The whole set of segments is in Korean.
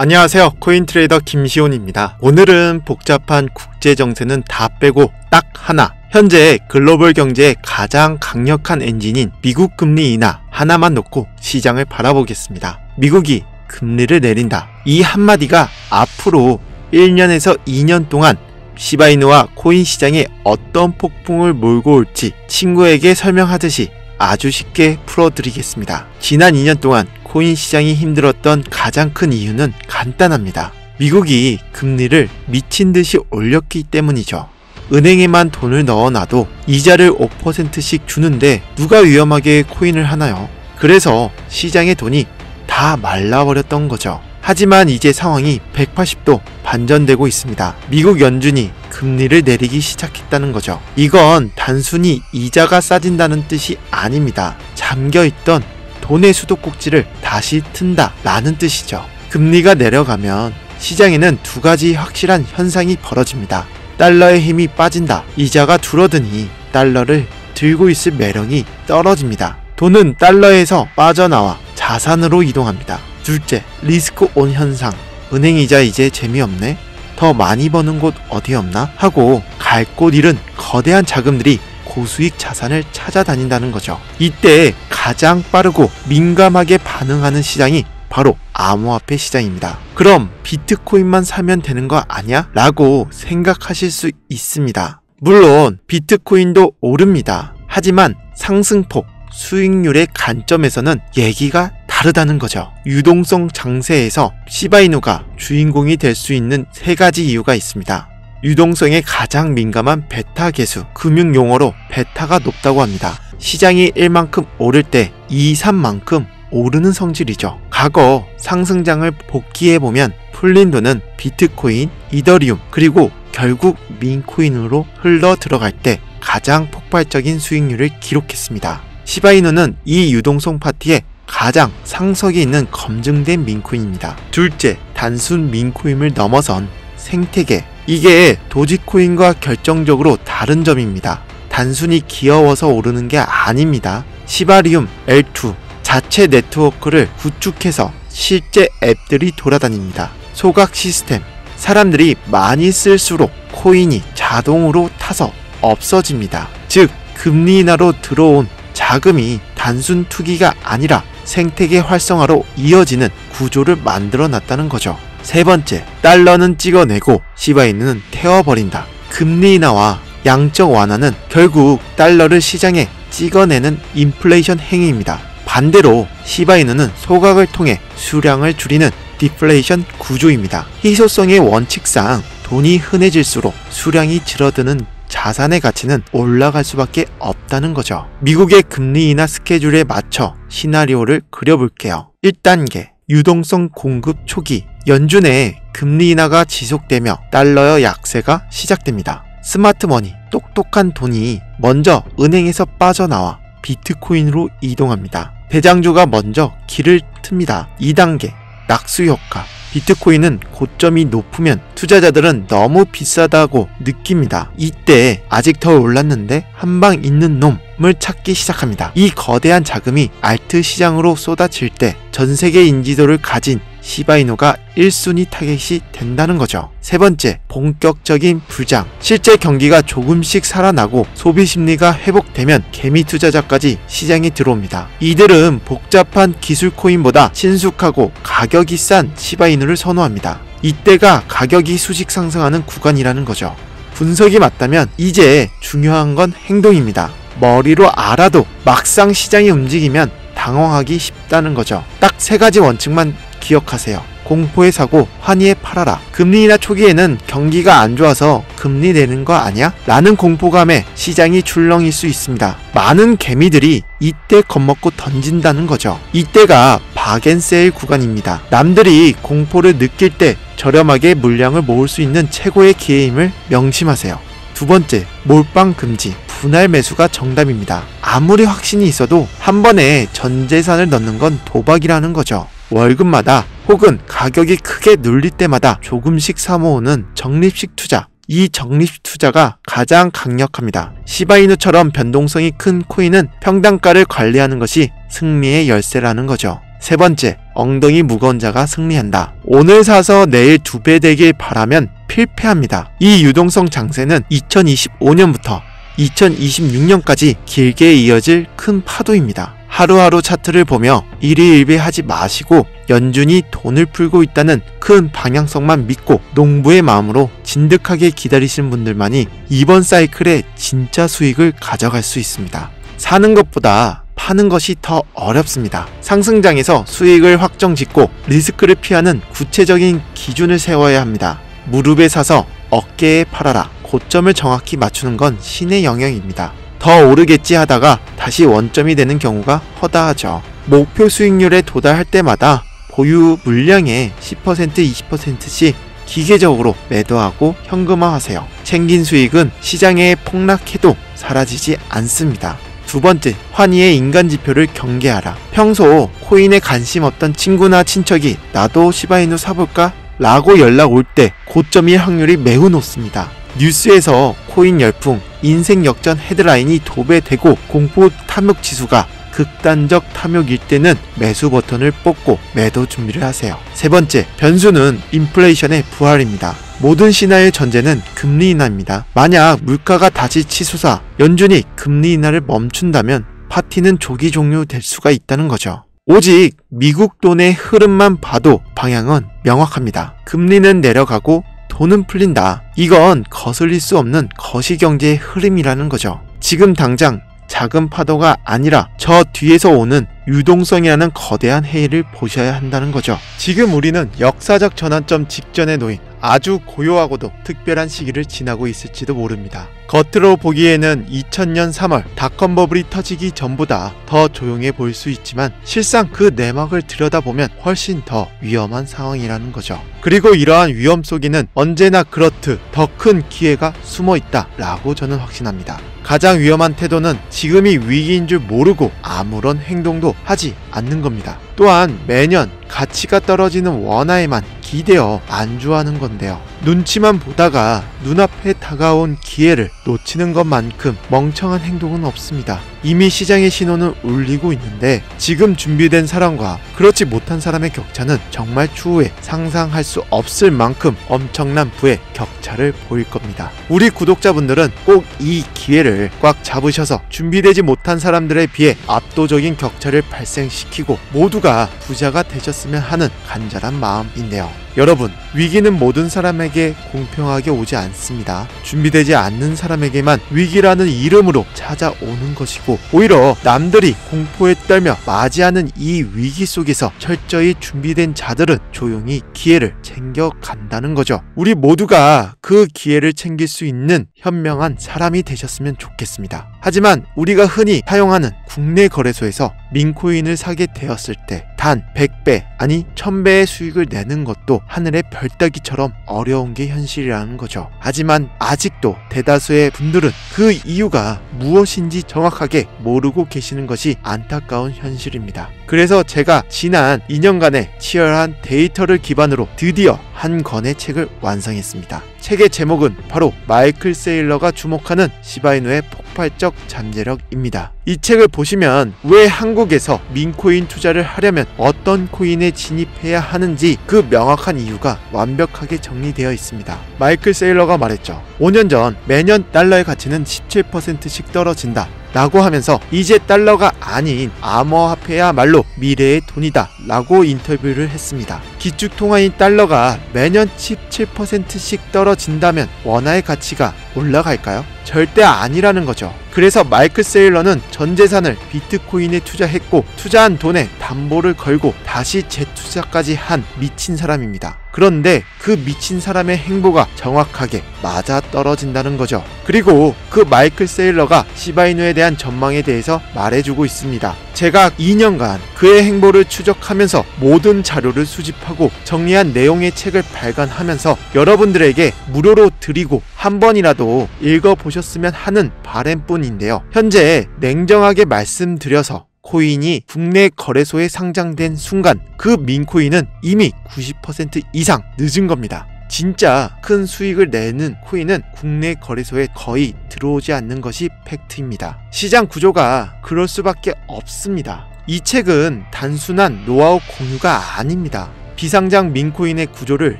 안녕하세요. 코인트레이더 김시온입니다. 오늘은 복잡한 국제정세는 다 빼고 딱 하나, 현재 글로벌 경제의 가장 강력한 엔진인 미국 금리 인하 하나만 놓고 시장을 바라보겠습니다. 미국이 금리를 내린다. 이 한마디가 앞으로 1년에서 2년 동안 시바이누와 코인 시장에 어떤 폭풍을 몰고 올지 친구에게 설명하듯이 아주 쉽게 풀어드리겠습니다. 지난 2년 동안 코인 시장이 힘들었던 가장 큰 이유는 간단합니다. 미국이 금리를 미친 듯이 올렸기 때문이죠. 은행에만 돈을 넣어놔도 이자를 5%씩 주는데 누가 위험하게 코인을 하나요? 그래서 시장의 돈이 다 말라버렸던 거죠. 하지만 이제 상황이 180도 반전되고 있습니다. 미국 연준이 금리를 내리기 시작했다는 거죠. 이건 단순히 이자가 싸진다는 뜻이 아닙니다. 잠겨있던 돈의 수도꼭지를 다시 튼다 라는 뜻이죠. 금리가 내려가면 시장에는 두 가지 확실한 현상이 벌어집니다. 달러의 힘이 빠진다. 이자가 줄어드니 달러를 들고 있을 매력이 떨어집니다. 돈은 달러에서 빠져나와 자산으로 이동합니다. 둘째, 리스크 온 현상. 은행 이자 이제 재미없네? 더 많이 버는 곳 어디 없나? 하고 갈 곳 잃은 거대한 자금들이 고수익 자산을 찾아다닌다는 거죠. 이때 가장 빠르고 민감하게 반응하는 시장이 바로 암호화폐 시장입니다. 그럼 비트코인만 사면 되는 거 아니야? 라고 생각하실 수 있습니다. 물론 비트코인도 오릅니다. 하지만 상승폭, 수익률의 관점에서는 얘기가 다르다는 거죠. 유동성 장세에서 시바이누가 주인공이 될 수 있는 세 가지 이유가 있습니다. 유동성에 가장 민감한 베타 계수, 금융 용어로 베타가 높다고 합니다. 시장이 1만큼 오를 때 2, 3만큼 오르는 성질이죠. 과거 상승장을 복기해보면 풀린 돈은 비트코인, 이더리움, 그리고 결국 민코인으로 흘러 들어갈 때 가장 폭발적인 수익률을 기록했습니다. 시바이누는 이 유동성 파티에 가장 상석이 있는 검증된 민코인입니다. 둘째, 단순 민코인을 넘어선 생태계. 이게 도지코인과 결정적으로 다른 점입니다. 단순히 귀여워서 오르는 게 아닙니다. 시바리움 L2 자체 네트워크를 구축해서 실제 앱들이 돌아다닙니다. 소각 시스템. 사람들이 많이 쓸수록 코인이 자동으로 타서 없어집니다. 즉, 금리 인하로 들어온 자금이 단순 투기가 아니라 생태계 활성화로 이어지는 구조를 만들어 놨다는 거죠. 세 번째, 달러는 찍어내고 시바이누는 태워버린다. 금리 인하와 양적 완화는 결국 달러를 시장에 찍어내는 인플레이션 행위입니다. 반대로 시바이누는 소각을 통해 수량을 줄이는 디플레이션 구조입니다. 희소성의 원칙상 돈이 흔해질수록 수량이 줄어드는 자산의 가치는 올라갈 수밖에 없다는 거죠. 미국의 금리 인하 스케줄에 맞춰 시나리오를 그려볼게요. 1단계, 유동성 공급 초기. 연준의 금리 인하가 지속되며 달러의 약세가 시작됩니다. 스마트머니, 똑똑한 돈이 먼저 은행에서 빠져나와 비트코인으로 이동합니다. 대장주가 먼저 길을 틉니다. 2단계, 낙수 효과. 비트코인은 고점이 높으면 투자자들은 너무 비싸다고 느낍니다. 이때 아직 더 올랐는데 한방 있는 놈을 찾기 시작합니다. 이 거대한 자금이 알트 시장으로 쏟아질 때 전 세계 인지도를 가진 시바이누가 1순위 타겟이 된다는 거죠. 세 번째, 본격적인 불장. 실제 경기가 조금씩 살아나고 소비 심리가 회복되면 개미 투자자까지 시장에 들어옵니다. 이들은 복잡한 기술 코인보다 친숙하고 가격이 싼 시바이누를 선호합니다. 이때가 가격이 수직 상승하는 구간이라는 거죠. 분석이 맞다면 이제 중요한 건 행동입니다. 머리로 알아도 막상 시장이 움직이면 당황하기 쉽다는 거죠. 딱 세 가지 원칙만 기억하세요. 공포의 사고, 환희에 팔아라. 금리 인하 초기에는 경기가 안 좋아서 금리 내는 거 아니야? 라는 공포감에 시장이 출렁일 수 있습니다. 많은 개미들이 이때 겁먹고 던진다는 거죠. 이때가 박앤세일 구간입니다. 남들이 공포를 느낄 때 저렴하게 물량을 모을 수 있는 최고의 기회임을 명심하세요. 두 번째, 몰빵 금지. 분할 매수가 정답입니다. 아무리 확신이 있어도 한 번에 전 재산을 넣는 건 도박이라는 거죠. 월급마다 혹은 가격이 크게 눌릴 때마다 조금씩 사모으는 적립식 투자. 이 적립식 투자가 가장 강력합니다. 시바이누처럼 변동성이 큰 코인은 평단가를 관리하는 것이 승리의 열쇠라는 거죠. 세 번째, 엉덩이 무거운 자가 승리한다. 오늘 사서 내일 2배 되길 바라면 필패합니다. 이 유동성 장세는 2025년부터 2026년까지 길게 이어질 큰 파도입니다. 하루하루 차트를 보며 일희일비하지 마시고 연준이 돈을 풀고 있다는 큰 방향성만 믿고 농부의 마음으로 진득하게 기다리시는 분들만이 이번 사이클에 진짜 수익을 가져갈 수 있습니다. 사는 것보다 파는 것이 더 어렵습니다. 상승장에서 수익을 확정짓고 리스크를 피하는 구체적인 기준을 세워야 합니다. 무릎에 사서 어깨에 팔아라. 고점을 정확히 맞추는 건 신의 영역입니다. 더 오르겠지 하다가 다시 원점이 되는 경우가 허다하죠. 목표 수익률에 도달할 때마다 보유 물량의 10% 20%씩 기계적으로 매도하고 현금화하세요. 챙긴 수익은 시장에 폭락해도 사라지지 않습니다. 두 번째, 환희의 인간지표를 경계하라. 평소 코인에 관심 없던 친구나 친척이 나도 시바이누 사볼까? 라고 연락 올 때 고점일 확률이 매우 높습니다. 뉴스에서 코인 열풍, 인생 역전 헤드라인이 도배되고 공포 탐욕 지수가 극단적 탐욕일 때는 매수 버튼을 뽑고 매도 준비를 하세요. 세 번째, 변수는 인플레이션의 부활입니다. 모든 신화의 전제는 금리 인하입니다. 만약 물가가 다시 치솟아 연준이 금리 인하를 멈춘다면 파티는 조기 종료될 수가 있다는 거죠. 오직 미국 돈의 흐름만 봐도 방향은 명확합니다. 금리는 내려가고 돈은 풀린다. 이건 거슬릴 수 없는 거시경제의 흐름이라는 거죠. 지금 당장 작은 파도가 아니라 저 뒤에서 오는 유동성이라는 거대한 해일을 보셔야 한다는 거죠. 지금 우리는 역사적 전환점 직전에 놓인 아주 고요하고도 특별한 시기를 지나고 있을지도 모릅니다. 겉으로 보기에는 2000년 3월 닷컴 버블이 터지기 전보다 더 조용해 보일 수 있지만 실상 그 내막을 들여다보면 훨씬 더 위험한 상황이라는 거죠. 그리고 이러한 위험 속에는 언제나 그렇듯 더 큰 기회가 숨어 있다 라고 저는 확신합니다. 가장 위험한 태도는 지금이 위기인 줄 모르고 아무런 행동도 하지 않는 겁니다. 또한 매년 가치가 떨어지는 원화에만 기대어 안주하는 건데요. 눈치만 보다가 눈앞에 다가온 기회를 놓치는 것만큼 멍청한 행동은 없습니다. 이미 시장의 신호는 울리고 있는데 지금 준비된 사람과 그렇지 못한 사람의 격차는 정말 추후에 상상할 수 없을 만큼 엄청난 부의 격차를 보일 겁니다. 우리 구독자분들은 꼭 이 기회를 꽉 잡으셔서 준비되지 못한 사람들에 비해 압도적인 격차를 발생시키고 모두가 부자가 되셨으면 하는 간절한 마음인데요. 여러분, 위기는 모든 사람에게 공평하게 오지 않습니다. 준비되지 않는 사람에게만 위기라는 이름으로 찾아오는 것이고 오히려 남들이 공포에 떨며 맞이하는 이 위기 속에서 철저히 준비된 자들은 조용히 기회를 챙겨간다는 거죠. 우리 모두가 그 기회를 챙길 수 있는 현명한 사람이 되셨으면 좋겠습니다. 하지만 우리가 흔히 사용하는 국내 거래소에서 민코인을 사게 되었을 때 단 100배 아니 1000배의 수익을 내는 것도 하늘의 별 따기처럼 어려운 게 현실이라는 거죠. 하지만 아직도 대다수의 분들은 그 이유가 무엇인지 정확하게 모르고 계시는 것이 안타까운 현실입니다. 그래서 제가 지난 2년간의 치열한 데이터를 기반으로 드디어 한 권의 책을 완성했습니다. 책의 제목은 바로 마이클 세일러가 주목하는 시바이누의 폭발적 잠재력입니다. 이 책을 보시면 왜 한국에서 민코인 투자를 하려면 어떤 코인에 진입해야 하는지 그 명확한 이유가 완벽하게 정리되어 있습니다. 마이클 세일러가 말했죠. 5년 전 매년 달러의 가치는 17%씩 떨어진다 라고 하면서 이제 달러가 아닌 암호화폐야말로 미래의 돈이다 라고 인터뷰를 했습니다. 기축통화인 달러가 매년 17%씩 떨어진다면 원화의 가치가 올라갈까요? 절대 아니라는 거죠. 그래서 마이클 세일러는 전 재산을 비트코인에 투자했고 투자한 돈에 담보를 걸고 다시 재투자까지 한 미친 사람입니다. 그런데 그 미친 사람의 행보가 정확하게 맞아떨어진다는 거죠. 그리고 그 마이클 세일러가 시바이누에 대한 전망에 대해서 말해주고 있습니다. 제가 2년간 그의 행보를 추적하면서 모든 자료를 수집하고 정리한 내용의 책을 발간하면서 여러분들에게 무료로 드리고 한 번이라도 읽어보셨으면 하는 바람뿐인데요. 현재 냉정하게 말씀드려서 코인이 국내 거래소에 상장된 순간 그 민코인은 이미 90% 이상 늦은 겁니다. 진짜 큰 수익을 내는 코인은 국내 거래소에 거의 들어오지 않는 것이 팩트입니다. 시장 구조가 그럴 수밖에 없습니다. 이 책은 단순한 노하우 공유가 아닙니다. 비상장 민코인의 구조를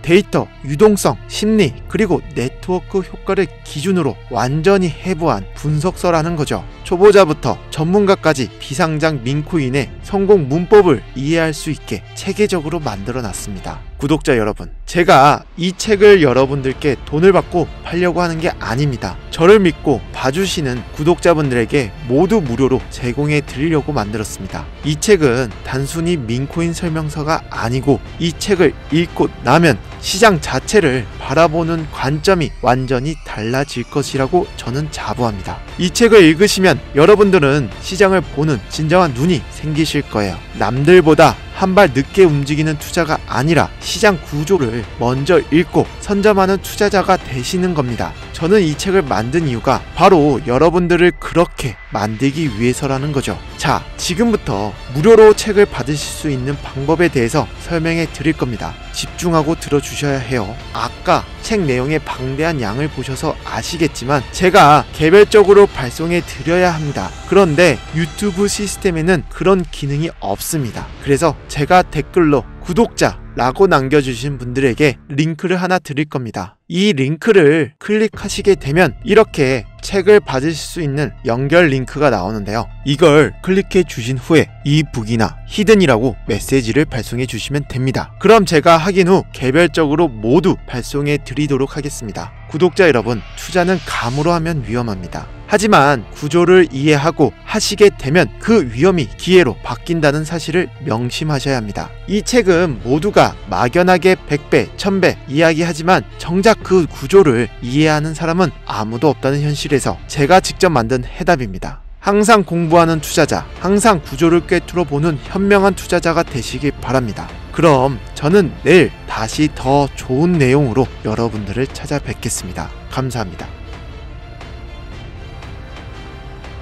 데이터, 유동성, 심리, 그리고 네트워크 효과를 기준으로 완전히 해부한 분석서라는 거죠. 초보자부터 전문가까지 비상장 민코인의 성공 문법을 이해할 수 있게 체계적으로 만들어 놨습니다. 구독자 여러분, 제가 이 책을 여러분들께 돈을 받고 팔려고 하는 게 아닙니다. 저를 믿고 봐주시는 구독자분들에게 모두 무료로 제공해 드리려고 만들었습니다. 이 책은 단순히 민코인 설명서가 아니고 이 책을 읽고 나면 시장 자체를 바라보는 관점이 완전히 달라질 것이라고 저는 자부합니다. 이 책을 읽으시면 여러분들은 시장을 보는 진정한 눈이 생기실 거예요. 남들보다 한 발 늦게 움직이는 투자가 아니라 시장 구조를 먼저 읽고 선점하는 투자자가 되시는 겁니다. 저는 이 책을 만든 이유가 바로 여러분들을 그렇게 만들기 위해서라는 거죠. 자, 지금부터 무료로 책을 받으실 수 있는 방법에 대해서 설명해 드릴 겁니다. 집중하고 들어주셔야 해요. 아까 책 내용의 방대한 양을 보셔서 아시겠지만 제가 개별적으로 발송해 드려야 합니다. 그런데 유튜브 시스템에는 그런 기능이 없습니다. 그래서 제가 댓글로 구독자라고 남겨주신 분들에게 링크를 하나 드릴 겁니다. 이 링크를 클릭하시게 되면 이렇게 책을 받으실 수 있는 연결 링크가 나오는데요. 이걸 클릭해 주신 후에 이북이나 히든이라고 메시지를 발송해 주시면 됩니다. 그럼 제가 확인 후 개별적으로 모두 발송해 드리도록 하겠습니다. 구독자 여러분, 투자는 감으로 하면 위험합니다. 하지만 구조를 이해하고 하시게 되면 그 위험이 기회로 바뀐다는 사실을 명심하셔야 합니다. 이 책은 모두가 막연하게 100배, 1000배 이야기하지만 정작 그 구조를 이해하는 사람은 아무도 없다는 현실에서 제가 직접 만든 해답입니다. 항상 공부하는 투자자, 항상 구조를 꿰뚫어 보는 현명한 투자자가 되시길 바랍니다. 그럼 저는 내일 다시 더 좋은 내용으로 여러분들을 찾아뵙겠습니다. 감사합니다.